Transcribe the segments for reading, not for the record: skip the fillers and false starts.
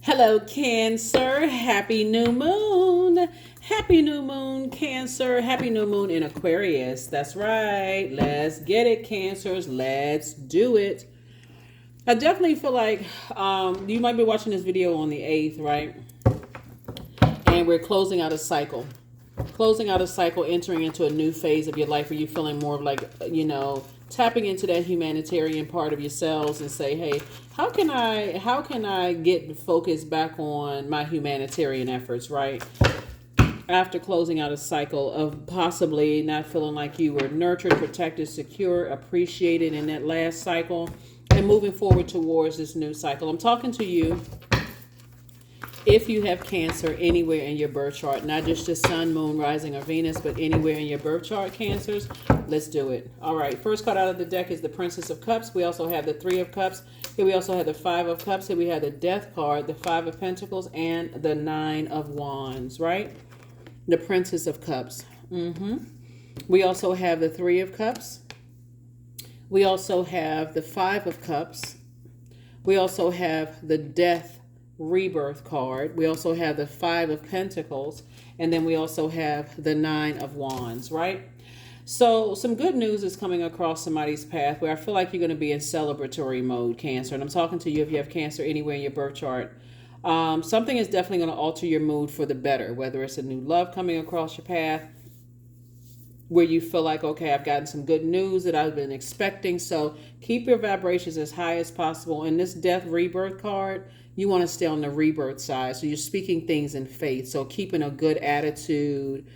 Hello, Cancer. Happy new moon. Happy new moon, Cancer. Happy new moon in Aquarius. That's right. Let's get it, Cancers. Let's do it. I definitely feel like you might be watching this video on the 8th, right? And we're closing out a cycle. Closing out a cycle, entering into a new phase of your life where you're feeling more of like, tapping into that humanitarian part of yourselves and say, hey, how can I get focused back on my humanitarian efforts, right? After closing out a cycle of possibly not feeling like you were nurtured, protected, secure, appreciated in that last cycle, and moving forward towards this new cycle. I'm talking to you if you have Cancer anywhere in your birth chart, not just the sun, moon, rising, or Venus, but anywhere in your birth chart, Cancers, let's do it. All right, first card out of the deck is the Princess of Cups. We also have the Three of Cups. Here we also have the Five of Cups. Here we have the Death card, the Five of Pentacles, and the Nine of Wands, right? The Princess of Cups. We also have the Three of Cups. We also have the Five of Cups. We also have the Death Rebirth card. We also have the Five of Pentacles, and then we also have the Nine of Wands, right? So some good news is coming across somebody's path where I feel like you're going to be in celebratory mode, Cancer. And I'm talking to you if you have Cancer anywhere in your birth chart. Something is definitely going to alter your mood for the better, whether it's a new love coming across your path, where you feel like, okay, I've gotten some good news that I've been expecting. So keep your vibrations as high as possible. In this Death Rebirth card, you want to stay on the rebirth side. So you're speaking things in faith. So keeping a good attitude,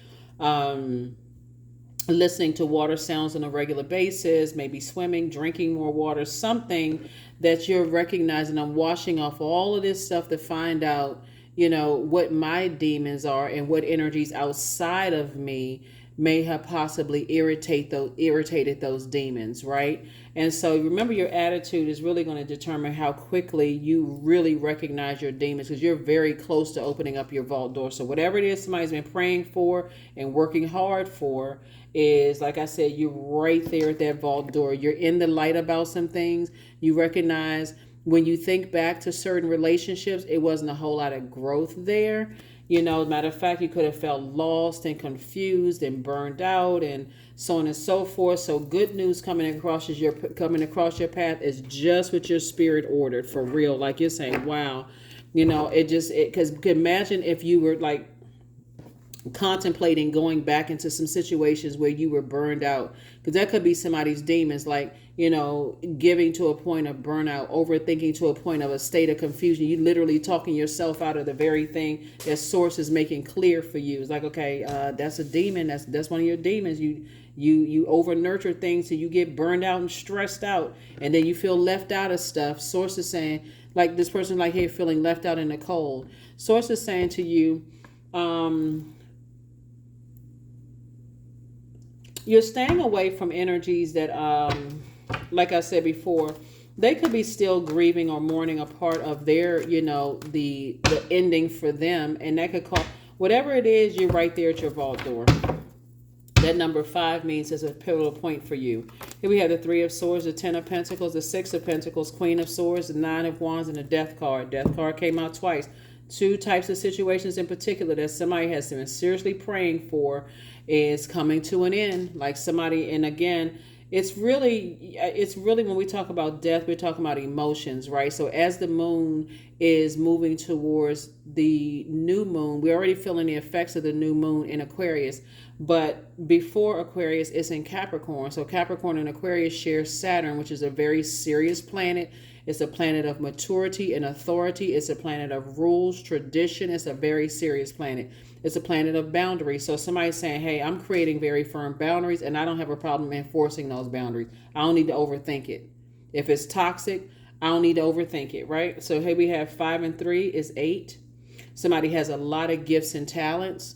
listening to water sounds on a regular basis, maybe swimming, drinking more water, something that you're recognizing. I'm washing off all of this stuff to find out, what my demons are and what energies outside of me may have possibly irritated those demons, right? And so remember, your attitude is really going to determine how quickly you really recognize your demons, because you're very close to opening up your vault door. So whatever it is somebody's been praying for and working hard for is, like I said, you're right there at that vault door. You're in the light about some things. You recognize when you think back to certain relationships, it wasn't a whole lot of growth there. Matter of fact, you could have felt lost and confused and burned out and so on and so forth. So good news coming across your path is just what your spirit ordered, for real. Like you're saying, wow, because imagine if you were like contemplating going back into some situations where you were burned out, because that could be somebody's demons, like giving to a point of burnout, overthinking to a point of a state of confusion. You literally talking yourself out of the very thing that source is making clear for you. It's like, okay, that's a demon. That's one of your demons. You over nurture things, so you get burned out and stressed out, and then you feel left out of stuff. Source is saying, like this person like here feeling left out in the cold. Source is saying to you, you're staying away from energies that, like I said before, they could be still grieving or mourning a part of their, the ending for them. And that could cause, whatever it is, you're right there at your vault door. That number 5 means it's a pivotal point for you. Here we have the Three of Swords, the Ten of Pentacles, the Six of Pentacles, Queen of Swords, the Nine of Wands, and the Death card. Death card came out twice. Two types of situations in particular that somebody has been seriously praying for is coming to an end. Like somebody, and again, it's really when we talk about death, we're talking about emotions, right? So as the moon is moving towards the new moon, we're already feeling the effects of the new moon in Aquarius. But before Aquarius, it's in Capricorn. So Capricorn and Aquarius share Saturn, which is a very serious planet. It's a planet of maturity and authority. It's a planet of rules, tradition. It's a very serious planet. It's a planet of boundaries. So somebody's saying, hey, I'm creating very firm boundaries, and I don't have a problem enforcing those boundaries. I don't need to overthink it. If it's toxic, I don't need to overthink it, right? So here we have 5 and 3 is 8. Somebody has a lot of gifts and talents.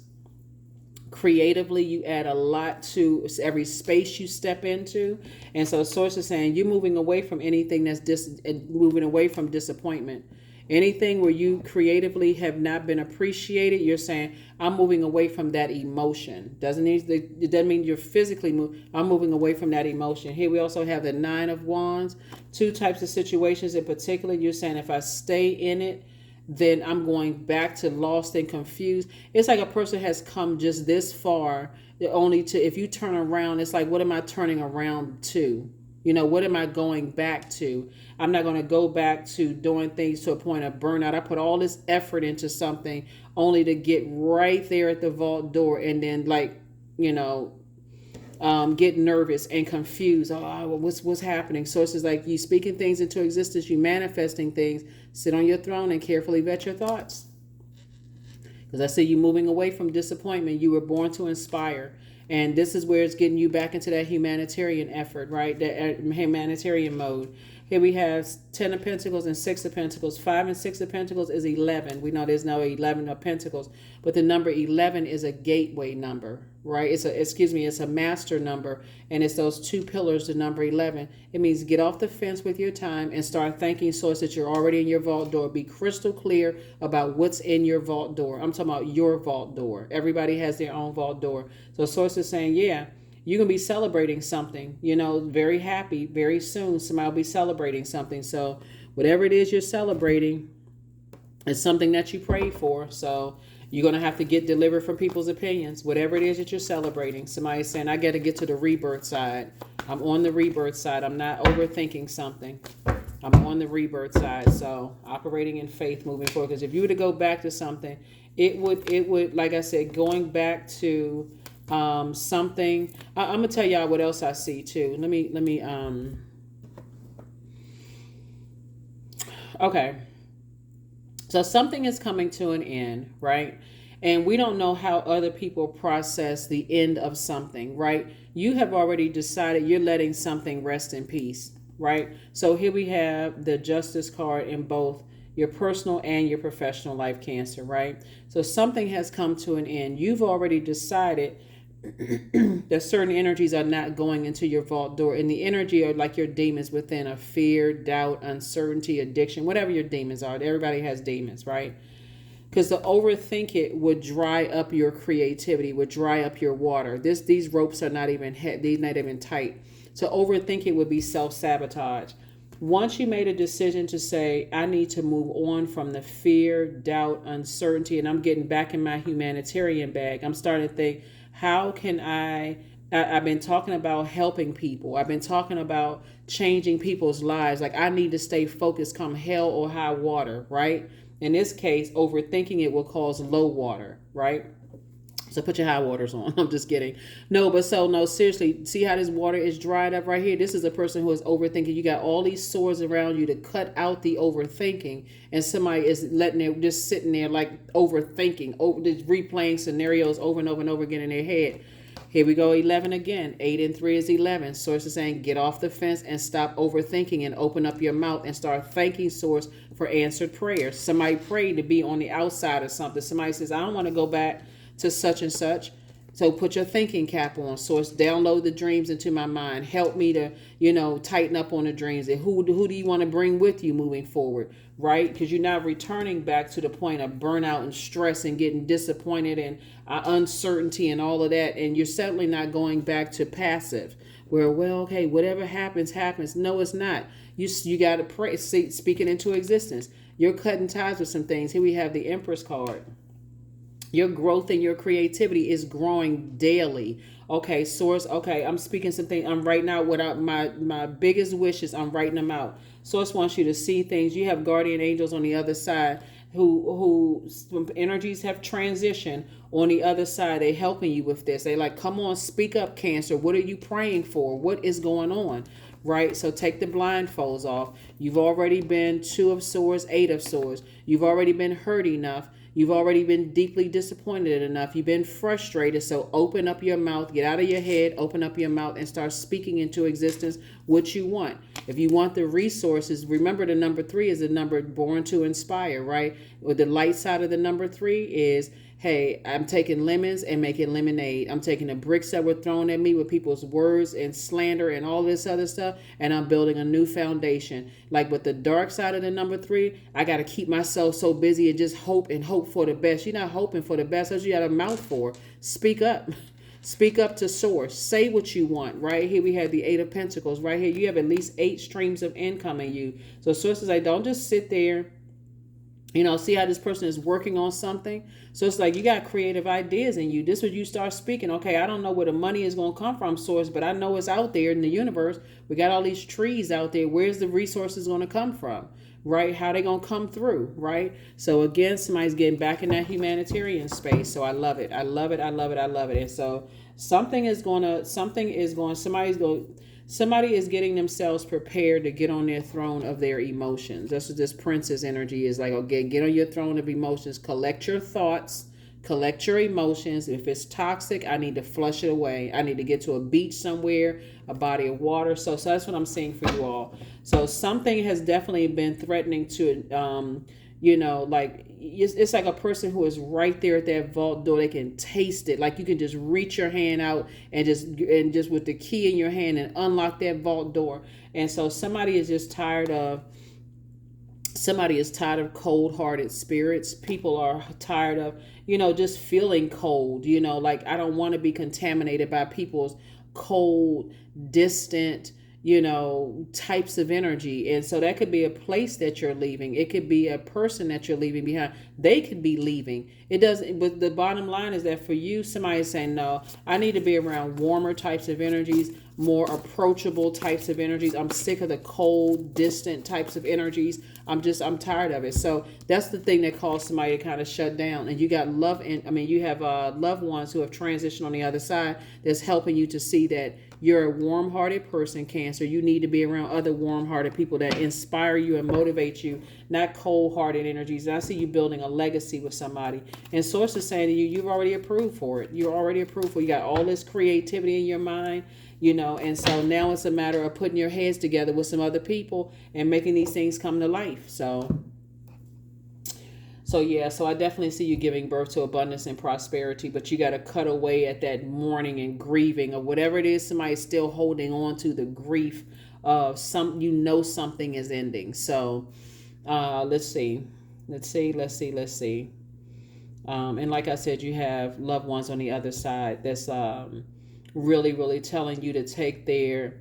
Creatively, you add a lot to every space you step into. And so source is saying you're moving away from anything that's moving away from disappointment. Anything where you creatively have not been appreciated, you're saying, I'm moving away from that emotion. It doesn't mean you're physically moving. I'm moving away from that emotion. Here we also have the 9 of Wands. Two types of situations in particular. You're saying if I stay in it, then I'm going back to lost and confused. It's like a person has come just this far, only to, if you turn around, it's like, what am I turning around to? You know, what am I going back to? I'm not going to go back to doing things to a point of burnout. I put all this effort into something only to get right there at the vault door and then, like, you know, get nervous and confused. Oh, what's happening? So it's just like you speaking things into existence, you manifesting things. Sit on your throne and carefully vet your thoughts. Because I see you moving away from disappointment. You were born to inspire. And this is where it's getting you back into that humanitarian effort, right? That humanitarian mode. Here we have 10 of Pentacles and 6 of Pentacles. 5 and 6 of Pentacles is 11. We know there's no 11 of Pentacles, but the number 11 is a gateway number, right? It's a master number, and it's those two pillars, the number 11. It means get off the fence with your time and start thanking Source that you're already in your vault door. Be crystal clear about what's in your vault door. I'm talking about your vault door. Everybody has their own vault door. So Source is saying, yeah, you're going to be celebrating something, you know, very happy, very soon. Somebody will be celebrating something. So whatever it is you're celebrating is something that you prayed for. So you're going to have to get delivered from people's opinions. Whatever it is that you're celebrating. Somebody's saying, I got to get to the rebirth side. I'm on the rebirth side. I'm not overthinking something. I'm on the rebirth side. So operating in faith moving forward. Because if you were to go back to something, it would, like I said, going back to something. I'm gonna tell y'all what else I see too. Let me okay, so something is coming to an end, right? And we don't know how other people process the end of something, right? You have already decided you're letting something rest in peace, right? So here we have the Justice card in both your personal and your professional life, Cancer, right? So something has come to an end. You've already decided that certain energies are not going into your vault door, and the energy are like your demons within of fear, doubt, uncertainty, addiction, whatever your demons are. Everybody has demons, right? Because to overthink it would dry up your creativity, would dry up your water. These ropes are not even tight. To overthink it would be self-sabotage. Once you made a decision to say, I need to move on from the fear, doubt, uncertainty, and I'm getting back in my humanitarian bag, I'm starting to think, how can I've been talking about helping people. I've been talking about changing people's lives. Like, I need to stay focused come hell or high water, right? In this case, overthinking it will cause low water, right? So put your high waters on. I'm just kidding. No, seriously, see how this water is dried up right here? This is a person who is overthinking. You got all these swords around you to cut out the overthinking, and somebody is letting it, just sitting there like overthinking, just replaying scenarios over and over and over again in their head. Here we go, 11 again. 8 and 3 is 11. Source is saying, get off the fence and stop overthinking and open up your mouth and start thanking Source for answered prayers. Somebody prayed to be on the outside of something. Somebody says, I don't want to go back to such and such. So put your thinking cap on, Source. Download the dreams into my mind. Help me to, tighten up on the dreams. And who do you want to bring with you moving forward, right? Because you're not returning back to the point of burnout and stress and getting disappointed and uncertainty and all of that. And you're certainly not going back to passive, where, well, okay, whatever happens, happens. No, it's not. You got to pray, speak it into existence. You're cutting ties with some things. Here we have the Empress card. Your growth and your creativity is growing daily. Okay, Source. Okay, I'm speaking something. I'm writing out what my biggest wishes. I'm writing them out. Source wants you to see things. You have guardian angels on the other side who energies have transitioned on the other side. They're helping you with this. They like, come on, speak up, Cancer. What are you praying for? What is going on? Right? So take the blindfolds off. You've already been 2 of Swords, 8 of Swords. You've already been hurt enough. You've already been deeply disappointed enough. You've been frustrated. So open up your mouth, get out of your head, open up your mouth and start speaking into existence what you want. If you want the resources, remember the number 3 is a number born to inspire, right? Well, the light side of the number 3 is, hey, I'm taking lemons and making lemonade. I'm taking the bricks that were thrown at me with people's words and slander and all this other stuff, and I'm building a new foundation. Like with the dark side of the number 3, I got to keep myself so busy and just hope for the best. You're not hoping for the best. That's what you got a mouth for. Speak up. Speak up to Source. Say what you want. Right here we have the 8 of Pentacles. Right here you have at least 8 streams of income in you. So Source is like, don't just sit there You know, see how this person is working on something. So it's like you got creative ideas in you. This is when you start speaking. Okay, I don't know where the money is going to come from, source, but I know it's out there in the universe. We got all these trees out there. Where's the resources going to come from? Right? How they going to come through? Right? So again, somebody's getting back in that humanitarian space. So I love it. I love it. I love it. I love it. And so somebody is getting themselves prepared to get on their throne of their emotions. That's what this princess energy is like. Okay, get on your throne of emotions. Collect your thoughts. Collect your emotions. If it's toxic, I need to flush it away. I need to get to a beach somewhere, a body of water. So that's what I'm saying for you all. So something has definitely been threatening to, like it's like a person who is right there at that vault door. They can taste it. Like you can just reach your hand out and just with the key in your hand and unlock that vault door. And so somebody is tired of cold-hearted spirits. People are tired of, just feeling cold. Like I don't want to be contaminated by people's cold, distant, types of energy. And so that could be a place that you're leaving. It could be a person that you're leaving behind. They could be leaving. It doesn't, but the bottom line is that for you, somebody is saying, no, I need to be around warmer types of energies, more approachable types of energies. I'm sick of the cold, distant types of energies. I'm tired of it. So that's the thing that caused somebody to kind of shut down. And you got you have loved ones who have transitioned on the other side that's helping you to see that you're a warm-hearted person, Cancer. You need to be around other warm-hearted people that inspire you and motivate you, not cold-hearted energies. And I see you building a legacy with somebody. And Source is saying to you, you've already approved for it. You're already approved for it. You got all this creativity in your mind, and so now it's a matter of putting your heads together with some other people and making these things come to life. So I definitely see you giving birth to abundance and prosperity, but you got to cut away at that mourning and grieving or whatever it is. Somebody's still holding on to the grief of something is ending. So let's see. And like I said, you have loved ones on the other side that's really, really telling you to take their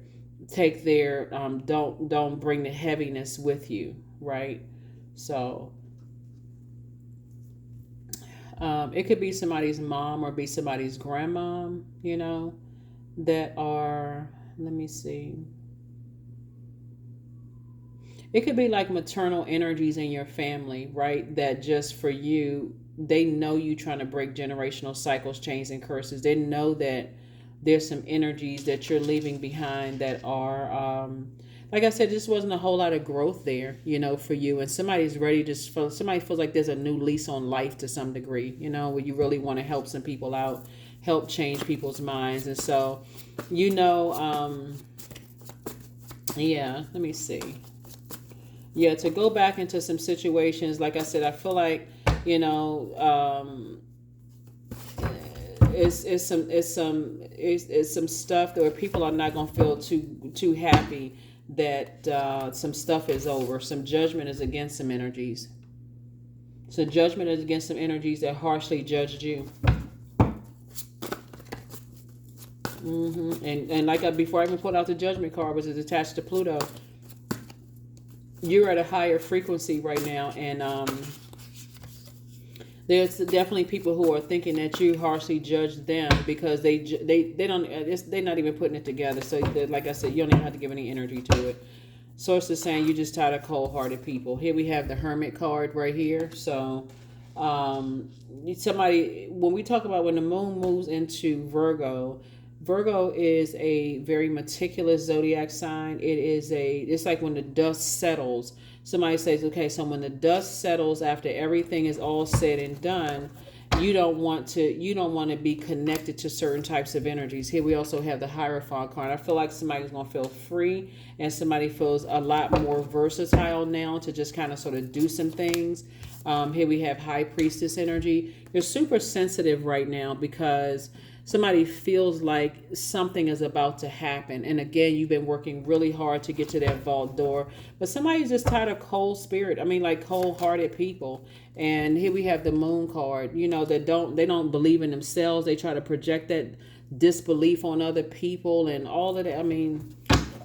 don't bring the heaviness with you, right? So it could be somebody's mom or be somebody's grandmom, that are, let me see. It could be like maternal energies in your family, right? That just for you, they know you trying to break generational cycles, chains, and curses. They know that there's some energies that you're leaving behind that are, like I said, just wasn't a whole lot of growth there, for you. And somebody's ready to, somebody feels like there's a new lease on life to some degree, where you really want to help some people out, help change people's minds. And so, yeah, let me see. Yeah, to go back into some situations, like I said, I feel like, it's some stuff where people are not gonna feel too happy that some stuff is over. Some judgment is against some energies. So judgment is against some energies that harshly judged you. And like before I even put out the judgment card, which is attached to Pluto, you're at a higher frequency right now, and there's definitely people who are thinking that you harshly judged them because they're not even putting it together. So like I said, you don't even have to give any energy to it. Source is saying you just tired of cold-hearted people. Here we have the Hermit card right here. So somebody, when we talk about when the moon moves into Virgo is a very meticulous zodiac sign. It's like when the dust settles. Somebody says, okay, so when the dust settles after everything is all said and done, you don't want to be connected to certain types of energies. Here we also have the Hierophant card. I feel like somebody's going to feel free, and somebody feels a lot more versatile now to just kind of sort of do some things. Here we have High Priestess energy. You're super sensitive right now because somebody feels like something is about to happen. And again, you've been working really hard to get to that vault door. But somebody's just tired of cold-hearted people. And here we have the Moon card, that they don't believe in themselves. They try to project that disbelief on other people and all of that. I mean,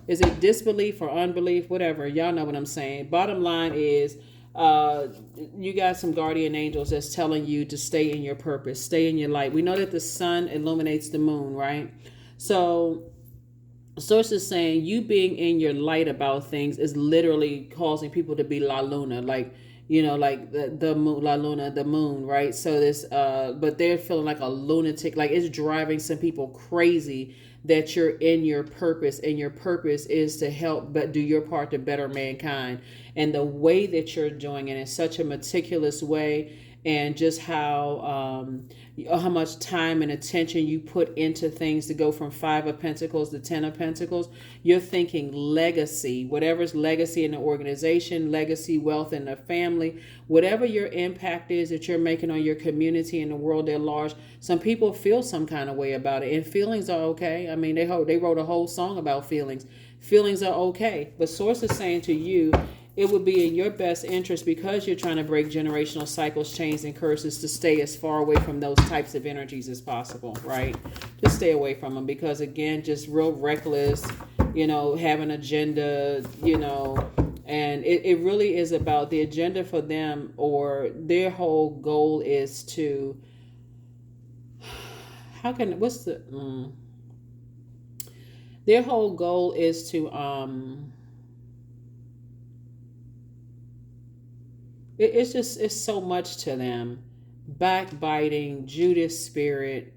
is it disbelief or unbelief? Whatever. Y'all know what I'm saying. Bottom line is, uh, you got some guardian angels that's telling you to stay in your purpose, stay in your light. We know that the sun illuminates the moon, right? So source is saying you being in your light about things is literally causing people to be La Luna, like, like the moon, La Luna, the moon, right? So this, but they're feeling like a lunatic, like it's driving some people crazy that you're in your purpose, and your purpose is to help, but do your part to better mankind. And the way that you're doing it in such a meticulous way, and just how much time and attention you put into things to go from 5 of Pentacles to 10 of Pentacles. You're thinking legacy, whatever's legacy in the organization, legacy, wealth in the family, whatever your impact is that you're making on your community and the world at large. Some people feel some kind of way about it, and feelings are okay. I mean, they wrote a whole song about feelings. Feelings are okay, but Source is saying to you, it would be in your best interest, because you're trying to break generational cycles, chains, and curses, to stay as far away from those types of energies as possible, right? Just stay away from them, because again, just real reckless, have an agenda, and it really is about the agenda for them, or their whole goal is to, their whole goal is to, it's so much to them. Backbiting, Judas spirit,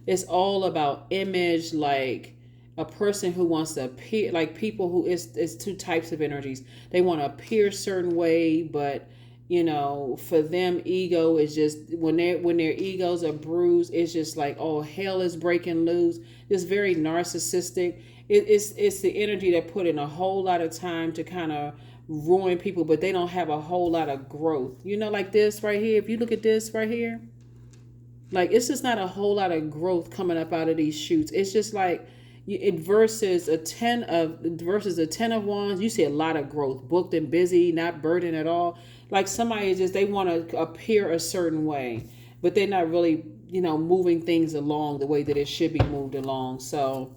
it's all about image, like a person who wants to appear, like people who is 2 types of energies. They want to appear a certain way, but for them, ego is just, when their egos are bruised, it's just like, oh, hell is breaking loose. It's very narcissistic. It's the energy that put in a whole lot of time to kind of ruin people, but they don't have a whole lot of growth. Like this right here. If you look at this right here, like it's just not a whole lot of growth coming up out of these shoots. It's just like it versus a 10 of wands. You see a lot of growth, booked and busy, not burdened at all. Like somebody is just, they want to appear a certain way, but they're not really, moving things along the way that it should be moved along. So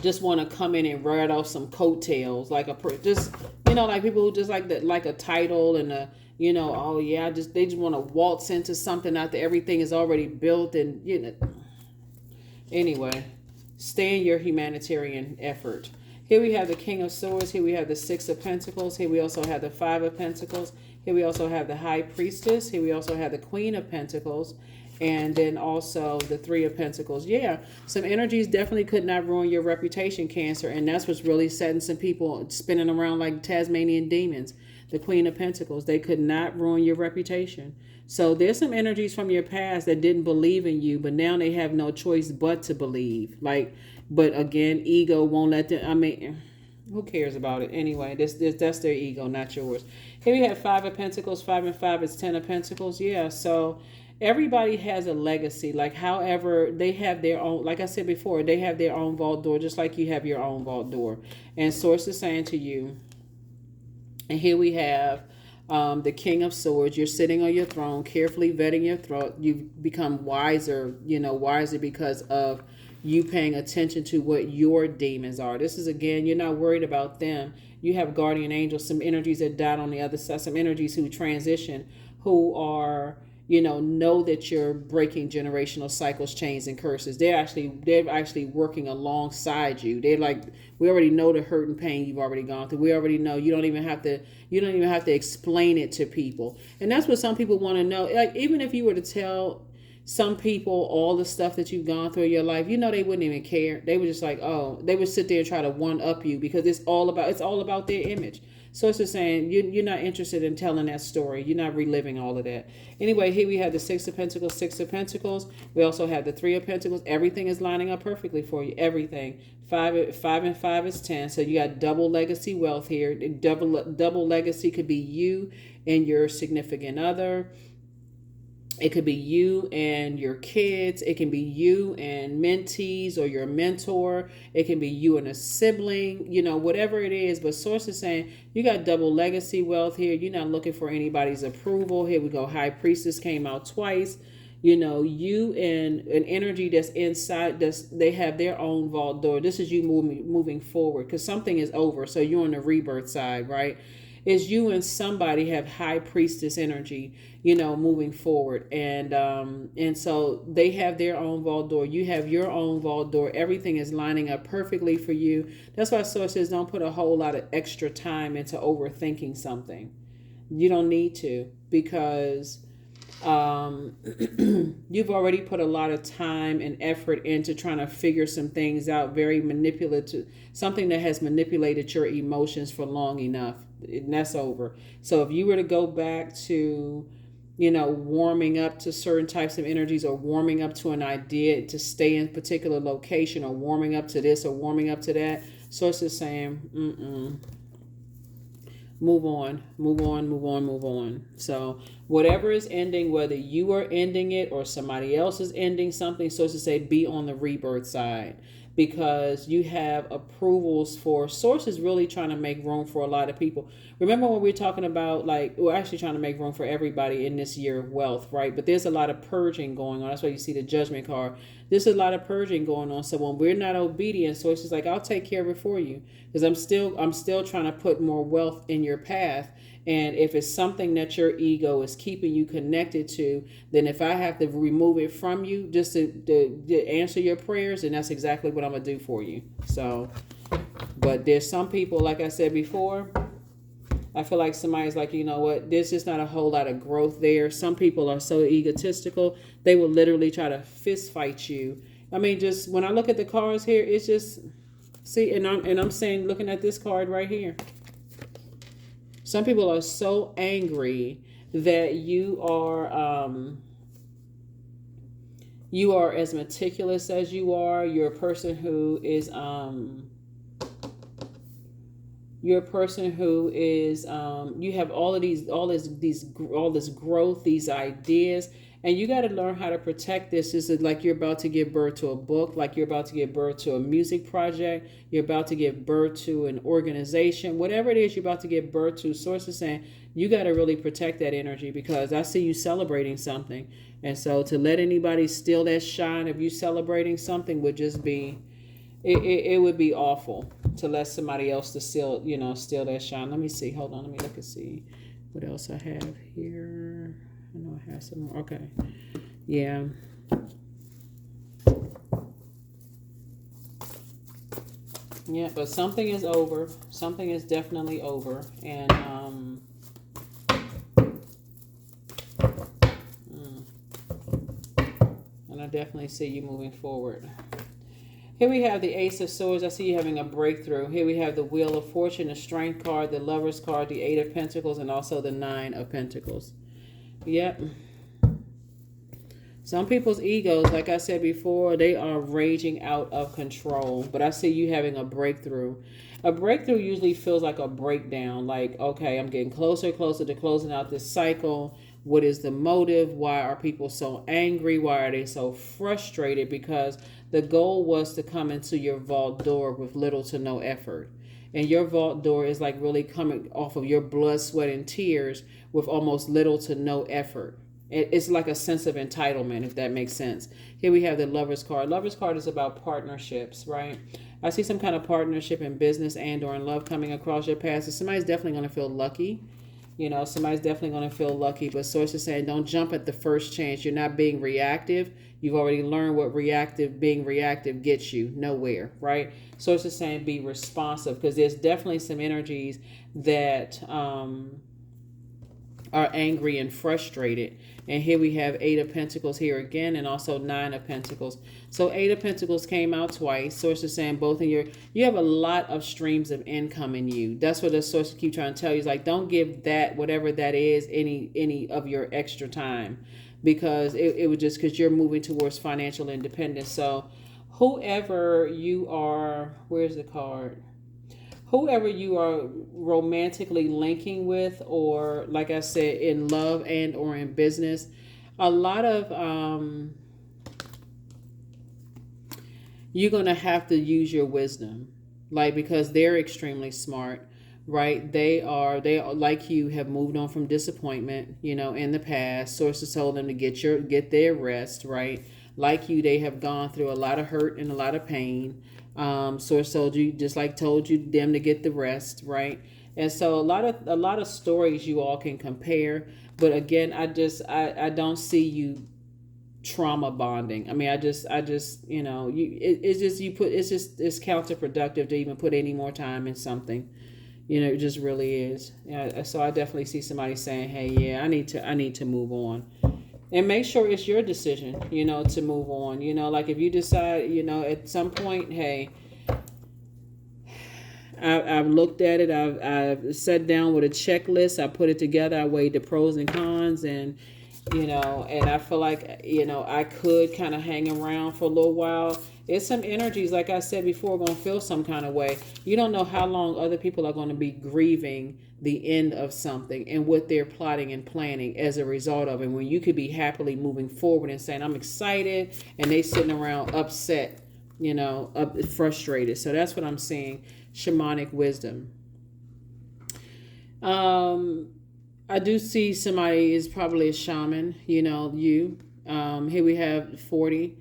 just want to come in and ride off some coattails, like like people who just like that, like a title and a, oh yeah, they just want to waltz into something after everything is already built, and anyway, stay in your humanitarian effort. Here we have the King of Swords. Here we have the 6 of Pentacles. Here we also have the 5 of Pentacles. Here we also have the High Priestess. Here we also have the Queen of Pentacles. And then also the 3 of Pentacles. Yeah, some energies definitely could not ruin your reputation, Cancer. And that's what's really setting some people spinning around like Tasmanian demons. The Queen of Pentacles. They could not ruin your reputation. So there's some energies from your past that didn't believe in you, but now they have no choice but to believe. But again, ego won't let them. I mean, who cares about it anyway? That's their ego, not yours. Here we have 5 of Pentacles. 5 and 5 is 10 of Pentacles. Yeah, so everybody has a legacy. Like, however, they have their own, like I said before, they have their own vault door, just like you have your own vault door. And Source is saying to you, and here we have the King of Swords. You're sitting on your throne, carefully vetting your throat. You've become wiser, wiser because of you paying attention to what your demons are. This is, again, you're not worried about them. You have guardian angels, some energies that died on the other side, some energies who transition, who are, know that you're breaking generational cycles, chains, and curses. They're actually working alongside you. They're like, we already know the hurt and pain you've already gone through. We already know. You don't even have to explain it to people. And that's what some people want to know. Like, even if you were to tell some people all the stuff that you've gone through in your life, they wouldn't even care. They would just like, oh, they would sit there and try to one up you, because it's all about their image. So it's just saying you're not interested in telling that story. You're not reliving all of that. Anyway, here we have the 6 of Pentacles, 6 of Pentacles. We also have the 3 of Pentacles. Everything is lining up perfectly for you. Everything. 5 and 5 is 10. So you got double legacy wealth here. Double legacy could be you and your significant other. It could be you and your kids. It can be you and mentees or your mentor. It can be you and a sibling, whatever it is. But Source is saying you got double legacy wealth here. You're not looking for anybody's approval. Here we go. High Priestess came out twice. You and an energy that's inside, they have their own vault door. This is you moving forward, because something is over. So you're on the rebirth side, right? Is you and somebody have high priestess energy, moving forward. And so they have their own vault door. You have your own vault door. Everything is lining up perfectly for you. That's why Source says don't put a whole lot of extra time into overthinking something. You don't need to, because you've already put a lot of time and effort into trying to figure some things out, very manipulative, something that has manipulated your emotions for long enough, and that's over. So if you were to go back to, warming up to certain types of energies, or warming up to an idea to stay in a particular location, or warming up to this or warming up to that, Source is saying, move on, move on, move on, move on. So whatever is ending, whether you are ending it or somebody else is ending something, so to say, be on the rebirth side, because you have approvals for. Source is really trying to make room for a lot of people. Remember when we were talking about, we're actually trying to make room for everybody in this year of wealth, right? But there's a lot of purging going on. That's why you see the Judgment card. There's a lot of purging going on. So when we're not obedient, Source is like, I'll take care of it for you, because I'm still trying to put more wealth in your path. And if it's something that your ego is keeping you connected to, then if I have to remove it from you just to answer your prayers, then that's exactly what I'm going to do for you. So, but there's some people, like I said before, I feel like somebody's like, you know what, there's just not a whole lot of growth there. Some people are so egotistical, they will literally try to fist fight you. I mean, just when I look at the cards here, it's just, see, and I'm saying, looking at this card right here, some people are so angry that you are as meticulous as you are. You're a person who is you have all this growth, these ideas, and you got to learn how to protect this. This is like you're about to give birth to a book, like you're about to give birth to a music project, you're about to give birth to an organization, whatever it is you're about to give birth to. Source is saying you got to really protect that energy, because I see you celebrating something. And so to let anybody steal that shine of you celebrating something would just be, it would be awful to let somebody else to steal that shine. Let me see. Hold on. Let me look and see what else I have here. I know I have some more. Okay. Yeah. Yeah, but something is over. Something is definitely over. And and I definitely see you moving forward. Here we have the Ace of Swords. I see you having a breakthrough. Here we have the Wheel of Fortune, the Strength card, the Lover's card, the Eight of Pentacles, and also the Nine of Pentacles. Yep. Some people's egos, like I said before, they are raging out of control. But I see you having a breakthrough. A breakthrough usually feels like a breakdown. Like, okay, I'm getting closer to closing out this cycle. What is the motive? Why are people so angry? Why are they so frustrated? Because the goal was to come into your vault door with little to no effort. And your vault door is like really coming off of your blood, sweat, and tears with almost little to no effort. It's like a sense of entitlement, if that makes sense. Here we have the Lover's card. Lover's card is about partnerships, right? I see some kind of partnership in business and or in love coming across your path. So somebody's definitely going to feel lucky. Somebody's definitely going to feel lucky. But Source is saying don't jump at the first chance. You're not being reactive. You've already learned what being reactive gets you. Nowhere, right? Source is saying be responsive, because there's definitely some energies that are angry and frustrated. And here we have Eight of Pentacles here again, and also Nine of Pentacles. So Eight of Pentacles came out twice. Source is saying both in you have a lot of streams of income in you. That's what the Source keep trying to tell you. Is like, don't give that, whatever that is, any of your extra time, because it would just, because you're moving towards financial independence. So whoever you are, where's the card? Whoever you are romantically linking with, or like I said, in love and or in business, a lot of you're going to have to use your wisdom, like, because they're extremely smart, right? They are like you, have moved on from disappointment, in the past. Sources told them to get their rest, right? Like you, they have gone through a lot of hurt and a lot of pain. Source told you, just like told you them to get the rest, right? And so a lot of stories you all can compare, but again, I don't see you trauma bonding. I mean, I just it's just it's counterproductive to even put any more time in something. It just really is. Yeah, so I definitely see somebody saying, "Hey, yeah, I need to move on." And make sure it's your decision, to move on. Like if you decide, at some point, hey, I've looked at it. I've sat down with a checklist. I put it together. I weighed the pros and cons, and I feel like I could kind of hang around for a little while. It's some energies, like I said before, going to feel some kind of way. You don't know how long other people are going to be grieving the end of something and what they're plotting and planning as a result of it. When you could be happily moving forward and saying, "I'm excited," and they sitting around upset, frustrated. So that's what I'm seeing. Shamanic wisdom. I do see somebody is probably a shaman, you. Here we have 40.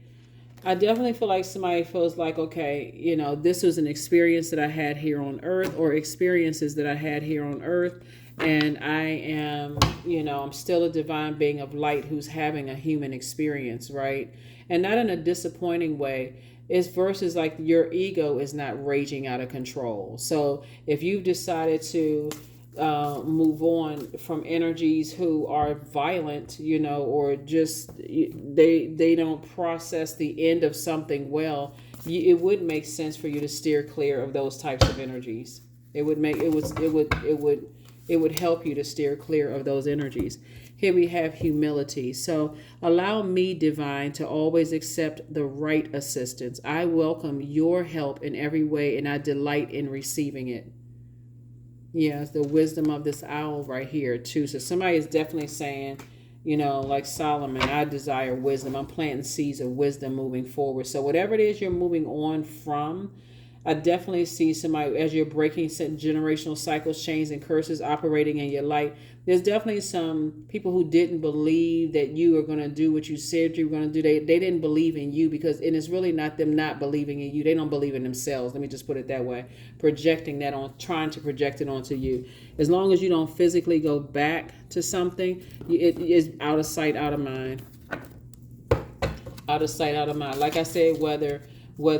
I definitely feel like somebody feels like, okay, this was an experience that I had here on earth, or experiences that I had here on earth. And I am, I'm still a divine being of light who's having a human experience, right? And not in a disappointing way. It's versus like your ego is not raging out of control. So if you've decided to move on from energies who are violent, or just they don't process the end of something well, it would make sense for you to steer clear of those types of energies. It would help you to steer clear of those energies. Here we have humility. So allow me, divine, to always accept the right assistance. I welcome your help in every way, and I delight in receiving it. Yes, the wisdom of this owl right here too. So somebody is definitely saying, like Solomon, I desire wisdom. I'm planting seeds of wisdom moving forward. So whatever it is you're moving on from, I definitely see somebody, as you're breaking generational cycles, chains, and curses operating in your light. There's definitely some people who didn't believe that you were going to do what you said you were going to do. They didn't believe in you, and it's really not them not believing in you. They don't believe in themselves. Let me just put it that way. Trying to project it onto you. As long as you don't physically go back to something, it is out of sight, out of mind. Out of sight, out of mind. Like I said, whether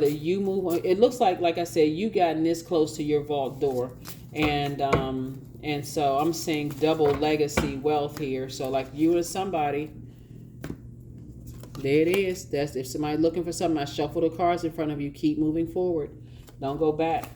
you move on, it looks like I said, you gotten this close to your vault door, and so I'm seeing double legacy wealth here. So like you and somebody, there it is. That's if somebody looking for something. I shuffle the cards in front of you. Keep moving forward. Don't go back.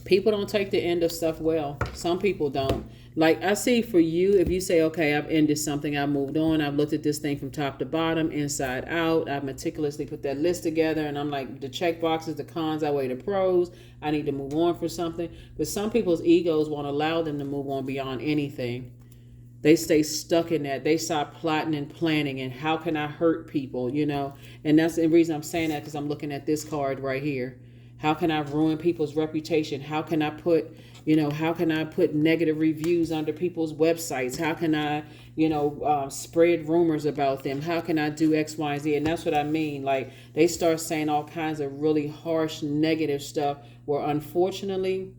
People don't take the end of stuff well. Some people don't. Like I see for you, if you say, okay, I've ended something, I've moved on, I've looked at this thing from top to bottom, inside out, I've meticulously put that list together, and I'm like, the check boxes, the cons, I weigh the pros, I need to move on for something. But some people's egos won't allow them to move on beyond anything. They stay stuck in that. They start plotting and planning, and how can I hurt people, And that's the reason I'm saying that, because I'm looking at this card right here. How can I ruin people's reputation? How can I put negative reviews under people's websites? How can I, spread rumors about them? How can I do X, Y, and Z? And that's what I mean. Like they start saying all kinds of really harsh, negative stuff where unfortunately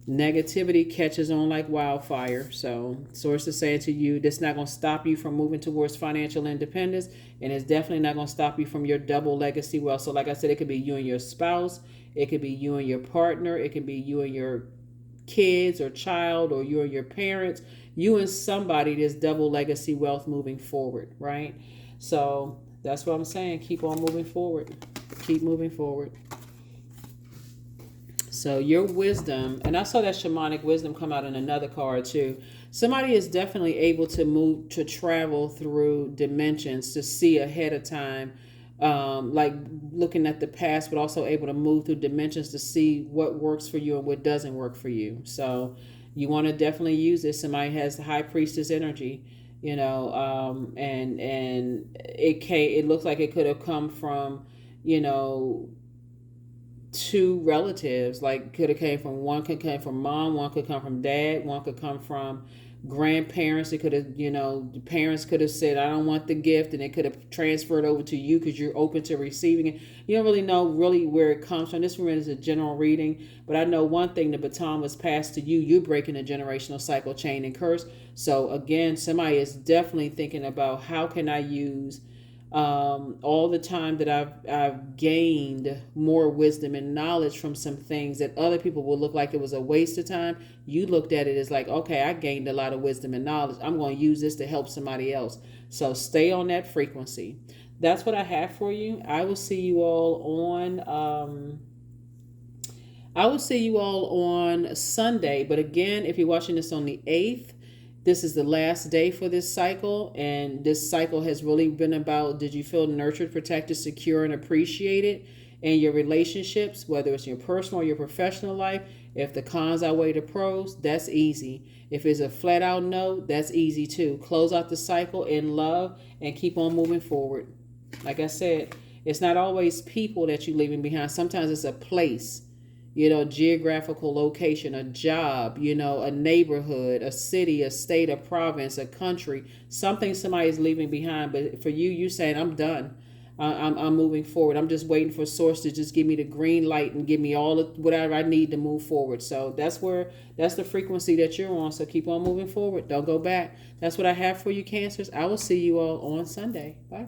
negativity catches on like wildfire. So sources saying to you, this not going to stop you from moving towards financial independence, and it's definitely not going to stop you from your double legacy wealth. So like I said, it could be you and your spouse, it could be you and your partner, it could be you and your kids or child, or you and your parents, you and somebody, this double legacy wealth moving forward, right? So that's what I'm saying. Keep on moving forward. Keep moving forward. So your wisdom, and I saw that shamanic wisdom come out in another card too. Somebody is definitely able to travel through dimensions, to see ahead of time, like looking at the past, but also able to move through dimensions to see what works for you and what doesn't work for you. So you want to definitely use this. Somebody has the high priestess energy, and it looks like it could have come from, two relatives. Like, could have came from, one could come from mom, one could come from dad, one could come from grandparents. It could have, the parents could have said, I don't want the gift, and it could have transferred over to you because you're open to receiving it. You don't really know really where it comes from. This one is a general reading, but I know one thing: the baton was passed to you. You're breaking a generational cycle, chain, and curse. So again, somebody is definitely thinking about, how can I use all the time that I've gained more wisdom and knowledge from some things that other people would look like it was a waste of time. You looked at it as like, okay, I gained a lot of wisdom and knowledge. I'm going to use this to help somebody else. So stay on that frequency. That's what I have for you. I will see you all on Sunday. But again, if you're watching this on the 8th, this is the last day for this cycle, and this cycle has really been about, did you feel nurtured, protected, secure, and appreciated in your relationships, whether it's your personal or your professional life? If the cons outweigh the pros, that's easy. If it's a flat out no, that's easy too. Close out the cycle in love and keep on moving forward. Like I said, it's not always people that you're leaving behind. Sometimes it's a place. Geographical location, a job, a neighborhood, a city, a state, a province, a country, something somebody's leaving behind. But for you saying, I'm done. I'm moving forward. I'm just waiting for Source to just give me the green light and give me all of whatever I need to move forward. So that's the frequency that you're on. So keep on moving forward. Don't go back. That's what I have for you, Cancers. I will see you all on Sunday. Bye.